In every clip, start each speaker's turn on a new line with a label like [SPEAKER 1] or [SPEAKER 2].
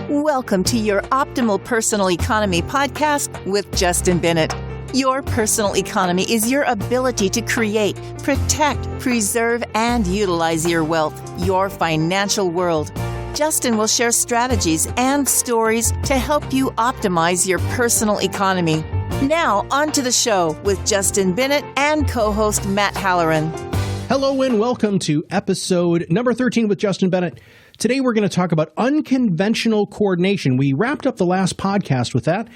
[SPEAKER 1] Welcome to your Optimal Personal Economy podcast with Justin Bennett. Your personal economy is your ability to create, protect, preserve, and utilize your wealth, your financial world. Justin will share strategies and stories to help you optimize your personal economy. Now, on to the show with Justin Bennett and co-host Matt Halloran.
[SPEAKER 2] Hello and welcome to episode number 13 with Justin Bennett. Today we're going to talk about unconventional coordination. We wrapped up the last podcast with that,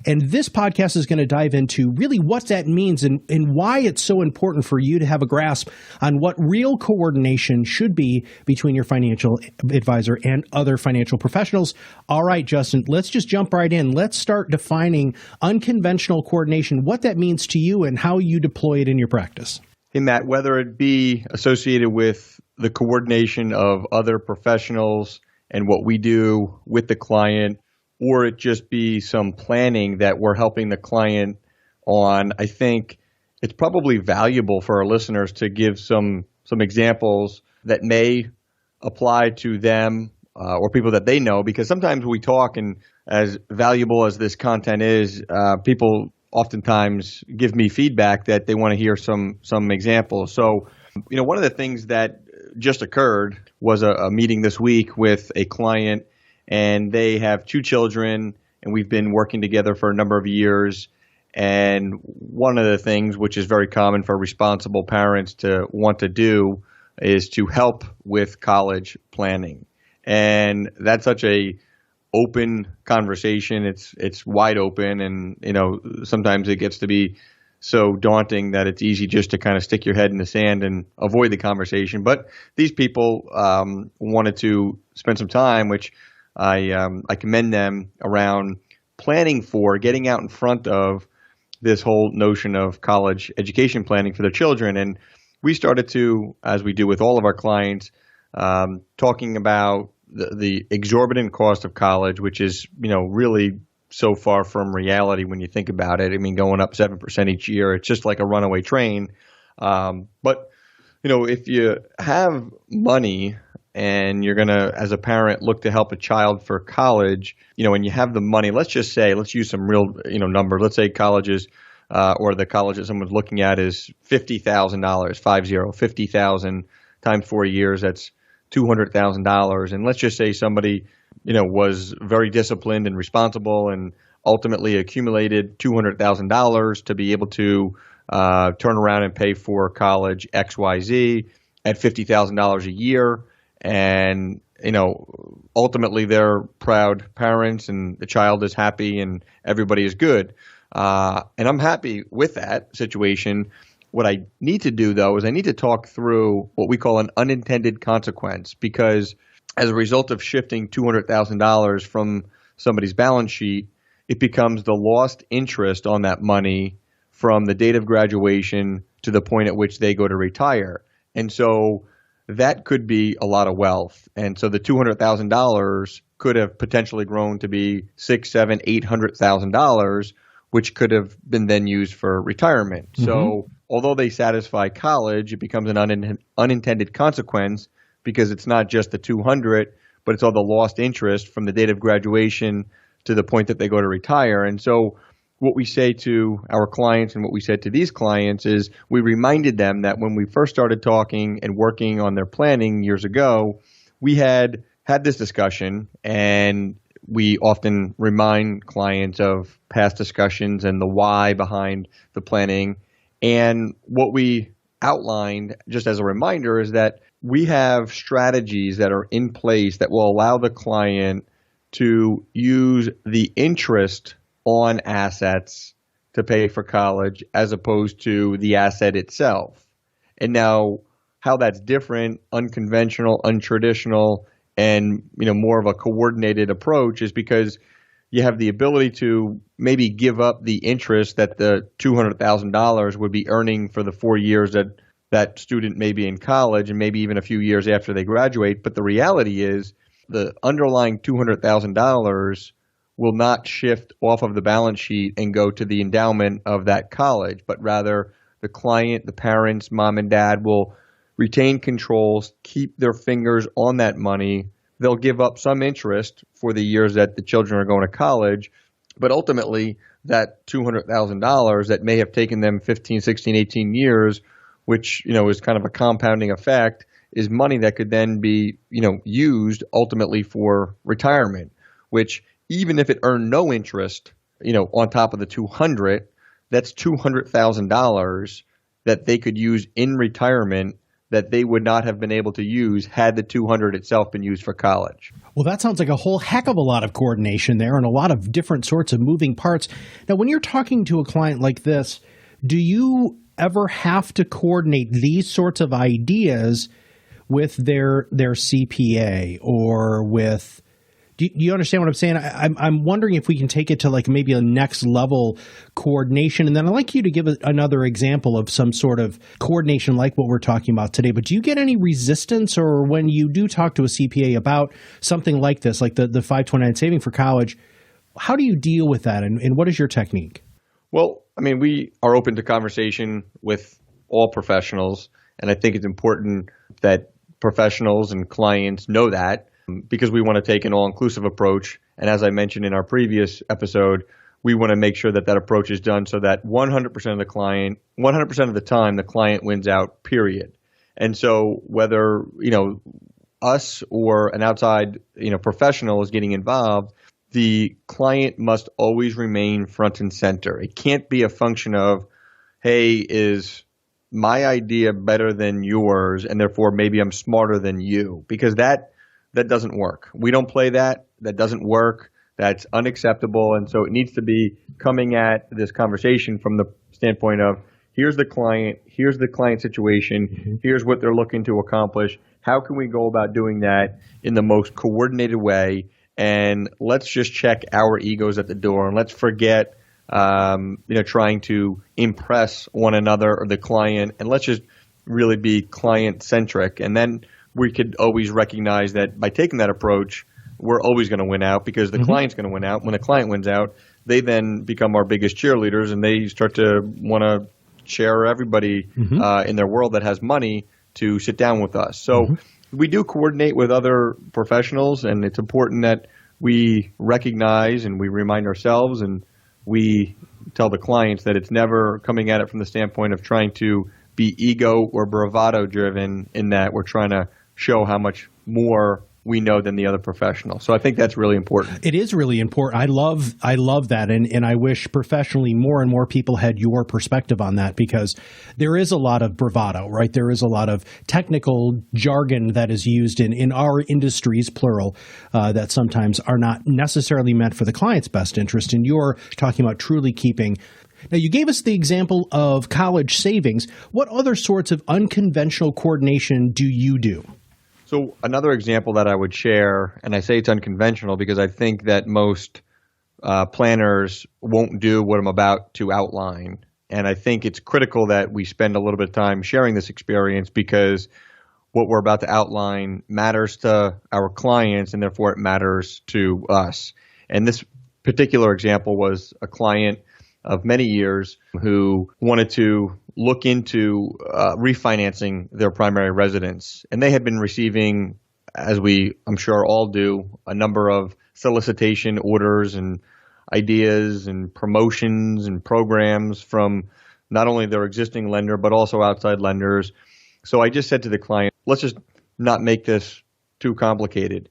[SPEAKER 2] and this podcast is going to dive into really what that means and why it's so important for you to have a grasp on what real coordination should be between your financial advisor and other financial professionals. All right, Justin, let's just jump right in. Let's start defining unconventional coordination, what that means to you and how you deploy it in your practice.
[SPEAKER 3] Hey, Matt, whether it be associated with the coordination of other professionals and what we do with the client, or it just be some planning that we're helping the client on, I think it's probably valuable for our listeners to give some examples that may apply to them or people that they know, because sometimes we talk, and as valuable as this content is, people oftentimes give me feedback that they want to hear some examples. So, one of the things that just occurred was a meeting this week with a client, and they have two children, and we've been working together for a number of years. And one of the things which is very common for responsible parents to want to do is to help with college planning. And that's such a open conversation. It's wide open, and sometimes it gets to be so daunting that it's easy just to kind of stick your head in the sand and avoid the conversation. But these people wanted to spend some time, which I commend them, around planning for getting out in front of this whole notion of college education planning for their children. And we started to, as we do with all of our clients, talking about the exorbitant cost of college, which is, really so far from reality when you think about it. I mean, going up 7% each year, it's just like a runaway train. But if you have money and you're going to, as a parent, look to help a child for college, and you have the money, let's use some real, number. Let's say colleges, or the college that someone's looking at is $50,000, $50,000 times 4 years, that's $200,000. And let's just say somebody, was very disciplined and responsible and ultimately accumulated $200,000 to be able to turn around and pay for college XYZ at $50,000 a year. And, ultimately they're proud parents and the child is happy and everybody is good. And I'm happy with that situation. What I need to do, though, is I need to talk through what we call an unintended consequence, because as a result of shifting $200,000 from somebody's balance sheet, it becomes the lost interest on that money from the date of graduation to the point at which they go to retire. And so that could be a lot of wealth. And so the $200,000 could have potentially grown to be $600,000, $700,000, $800,000, which could have been then used for retirement. Mm-hmm. So although they satisfy college, it becomes an unintended consequence, because it's not just the 200, but it's all the lost interest from the date of graduation to the point that they go to retire. And so what we say to our clients and what we said to these clients is we reminded them that when we first started talking and working on their planning years ago, we had this discussion, and we often remind clients of past discussions and the why behind the planning. And what we outlined, just as a reminder, is that we have strategies that are in place that will allow the client to use the interest on assets to pay for college as opposed to the asset itself. And now how that's different, unconventional, untraditional, and more of a coordinated approach is because you have the ability to maybe give up the interest that the $200,000 would be earning for the 4 years that student may be in college, and maybe even a few years after they graduate. But the reality is the underlying $200,000 will not shift off of the balance sheet and go to the endowment of that college, but rather the client, the parents, mom and dad will retain controls, keep their fingers on that money they'll give up some interest for the years that the children are going to college, but ultimately that $200,000 that may have taken them 15, 16, 18 years, which, is kind of a compounding effect, is money that could then be, used ultimately for retirement, which even if it earned no interest, on top of the 200, that's $200,000 that they could use in retirement that they would not have been able to use had the 200 itself been used for college.
[SPEAKER 2] Well, that sounds like a whole heck of a lot of coordination there and a lot of different sorts of moving parts. Now, when you're talking to a client like this, do you ever have to coordinate these sorts of ideas with their CPA or with... Do you understand what I'm saying? I'm wondering if we can take it to like maybe a next level coordination. And then I'd like you to give another example of some sort of coordination like what we're talking about today. But do you get any resistance, or when you do talk to a CPA about something like this, like the 529 saving for college, how do you deal with that? And what is your technique?
[SPEAKER 3] Well, we are open to conversation with all professionals. And I think it's important that professionals and clients know that, because we want to take an all-inclusive approach. And as I mentioned in our previous episode, we want to make sure that approach is done so that 100% of the client, 100% of the time, the client wins out, period. And so whether, us or an outside, professional is getting involved, the client must always remain front and center. It can't be a function of, hey, is my idea better than yours, and therefore maybe I'm smarter than you, because that doesn't work. We don't play that. That doesn't work. That's unacceptable. And so it needs to be coming at this conversation from the standpoint of, here's the client situation, here's what they're looking to accomplish. How can we go about doing that in the most coordinated way? And let's just check our egos at the door, and let's forget trying to impress one another or the client, and let's just really be client centric. And then we could always recognize that by taking that approach, we're always going to win out, because the client's going to win out. When the client wins out, they then become our biggest cheerleaders, and they start to want to share everybody in their world that has money to sit down with us. So we do coordinate with other professionals, and it's important that we recognize and we remind ourselves, and we tell the clients that it's never coming at it from the standpoint of trying to be ego or bravado driven, in that we're trying to show how much more we know than the other professional. So I think that's really important.
[SPEAKER 2] It is really important. I love that. And I wish professionally more and more people had your perspective on that, because there is a lot of bravado, right? There is a lot of technical jargon that is used in our industries, plural, that sometimes are not necessarily meant for the client's best interest. And you're talking about truly keeping. Now, you gave us the example of college savings. What other sorts of unconventional coordination do you do?
[SPEAKER 3] So another example that I would share, and I say it's unconventional because I think that most planners won't do what I'm about to outline. And I think it's critical that we spend a little bit of time sharing this experience, because what we're about to outline matters to our clients, and therefore it matters to us. And this particular example was a client of many years who wanted to look into refinancing their primary residence. And they had been receiving, as I'm sure all do, a number of solicitation orders and ideas and promotions and programs from not only their existing lender, but also outside lenders. So I just said to the client, let's just not make this too complicated.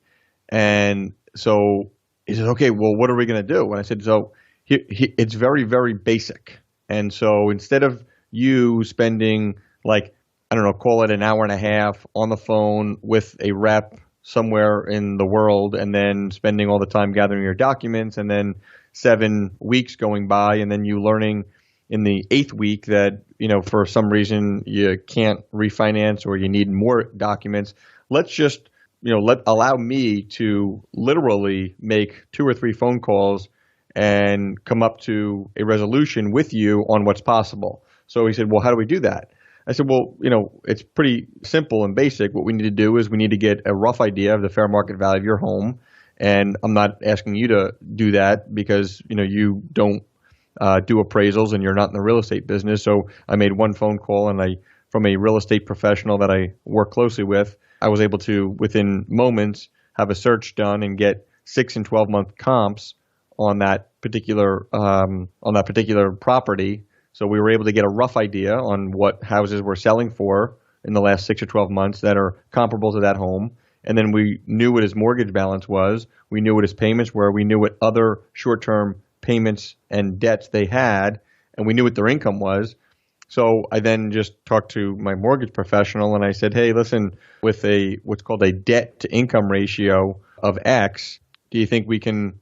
[SPEAKER 3] And so he says, okay, well, what are we going to do? And I said, so it's very, very basic. And so instead of you spending call it an hour and a half on the phone with a rep somewhere in the world, and then spending all the time gathering your documents, and then 7 weeks going by, and then you learning in the 8th week that, for some reason you can't refinance or you need more documents. Let's just, allow me to literally make 2 or 3 phone calls and come up to a resolution with you on what's possible. So he said, well, how do we do that? I said, well, it's pretty simple and basic. What we need to do is we need to get a rough idea of the fair market value of your home. And I'm not asking you to do that because, you don't do appraisals and you're not in the real estate business. So I made 1 phone call, and from a real estate professional that I work closely with, I was able to, within moments, have a search done and get 6 and 12-month comps on that particular property. So we were able to get a rough idea on what houses were selling for in the last 6 or 12 months that are comparable to that home. And then we knew what his mortgage balance was. We knew what his payments were. We knew what other short-term payments and debts they had, and we knew what their income was. So I then just talked to my mortgage professional and I said, hey, listen, with what's called a debt-to-income ratio of X, do you think we can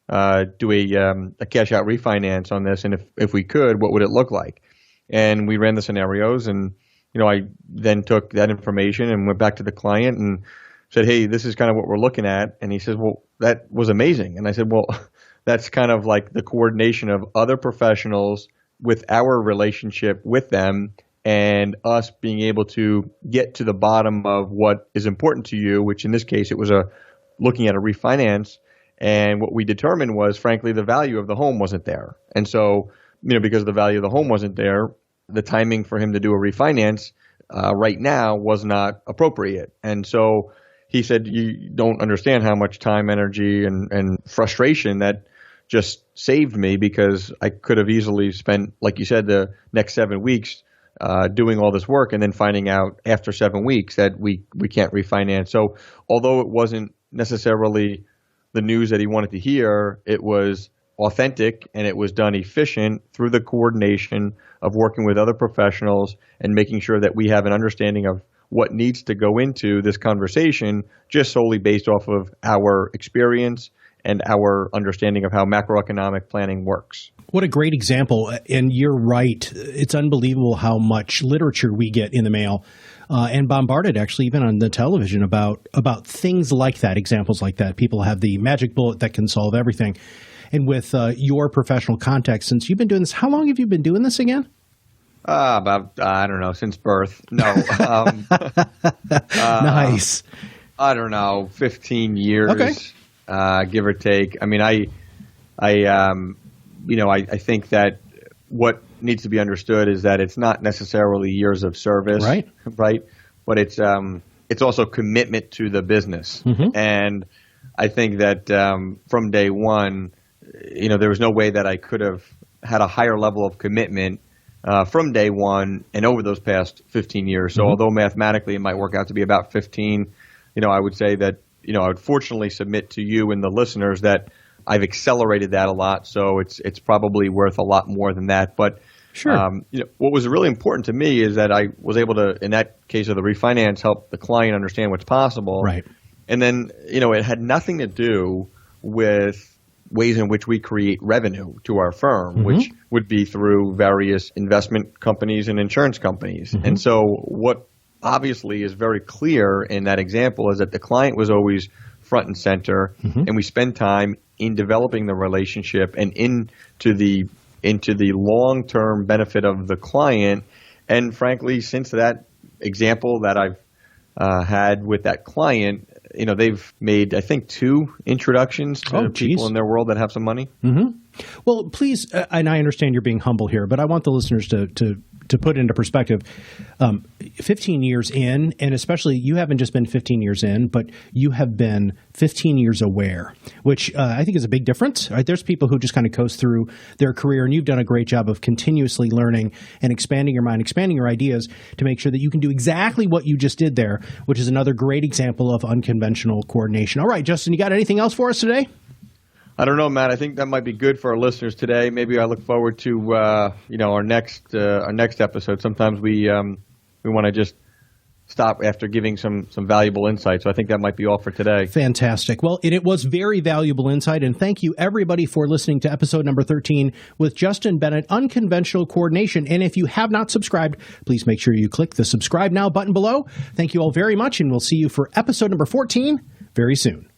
[SPEAKER 3] do a cash-out refinance on this? And if we could, what would it look like? And we ran the scenarios, and I then took that information and went back to the client and said, hey, this is kind of what we're looking at. And he says, well, that was amazing. And I said, well, that's kind of like the coordination of other professionals with our relationship with them and us being able to get to the bottom of what is important to you, which in this case, it was looking at a refinance. And what we determined was, frankly, the value of the home wasn't there. And so, because the value of the home wasn't there, the timing for him to do a refinance right now was not appropriate. And so he said, you don't understand how much time, energy, and frustration that just saved me, because I could have easily spent, like you said, the next 7 weeks doing all this work and then finding out after 7 weeks that we can't refinance. So although it wasn't necessarily the news that he wanted to hear, it was authentic and it was done efficient through the coordination of working with other professionals and making sure that we have an understanding of what needs to go into this conversation, just solely based off of our experience and our understanding of how macroeconomic planning works.
[SPEAKER 2] What a great example. And you're right. It's unbelievable how much literature we get in the mail and bombarded, actually, even on the television about things like that, examples like that. People have the magic bullet that can solve everything. And with your professional context, since you've been doing this, how long have you been doing this again?
[SPEAKER 3] About, I don't know, since birth. No.
[SPEAKER 2] Nice.
[SPEAKER 3] I don't know, 15 years,
[SPEAKER 2] okay.
[SPEAKER 3] Give or take. I mean, I think that what needs to be understood is that it's not necessarily years of service,
[SPEAKER 2] right?
[SPEAKER 3] But it's also commitment to the business.
[SPEAKER 2] Mm-hmm.
[SPEAKER 3] And I think that from day one, there was no way that I could have had a higher level of commitment from day one and over those past 15 years. So although mathematically it might work out to be about 15, I would say that, I would fortunately submit to you and the listeners that I've accelerated that a lot. So it's probably worth a lot more than that. But
[SPEAKER 2] sure.
[SPEAKER 3] What was really important to me is that I was able to, in that case of the refinance, help the client understand what's possible.
[SPEAKER 2] Right.
[SPEAKER 3] And then, it had nothing to do with ways in which we create revenue to our firm,
[SPEAKER 2] mm-hmm.
[SPEAKER 3] which would be through various investment companies and insurance companies. Mm-hmm. And so what obviously is very clear in that example is that the client was always front and center, mm-hmm. and we spend time in developing the relationship and into the long-term benefit of the client. And frankly, since that example that I've had with that client, they've made, I think, 2 introductions to people in their world that have some money.
[SPEAKER 2] Mm-hmm. Well, please, and I understand you're being humble here, but I want the listeners to put into perspective, 15 years in, and especially you haven't just been 15 years in, but you have been 15 years aware, which I think is a big difference. Right? There's people who just kind of coast through their career, and you've done a great job of continuously learning and expanding your mind, expanding your ideas to make sure that you can do exactly what you just did there, which is another great example of unconventional coordination. All right, Justin, you got anything else for us today?
[SPEAKER 3] I don't know, Matt. I think that might be good for our listeners today. Maybe I look forward to our next episode. Sometimes we want to just stop after giving some valuable insight. So I think that might be all for today.
[SPEAKER 2] Fantastic. Well, it was very valuable insight, and thank you everybody for listening to episode number 13 with Justin Bennett, Unconventional Coordination. And if you have not subscribed, please make sure you click the subscribe now button below. Thank you all very much, and we'll see you for episode number 14 very soon.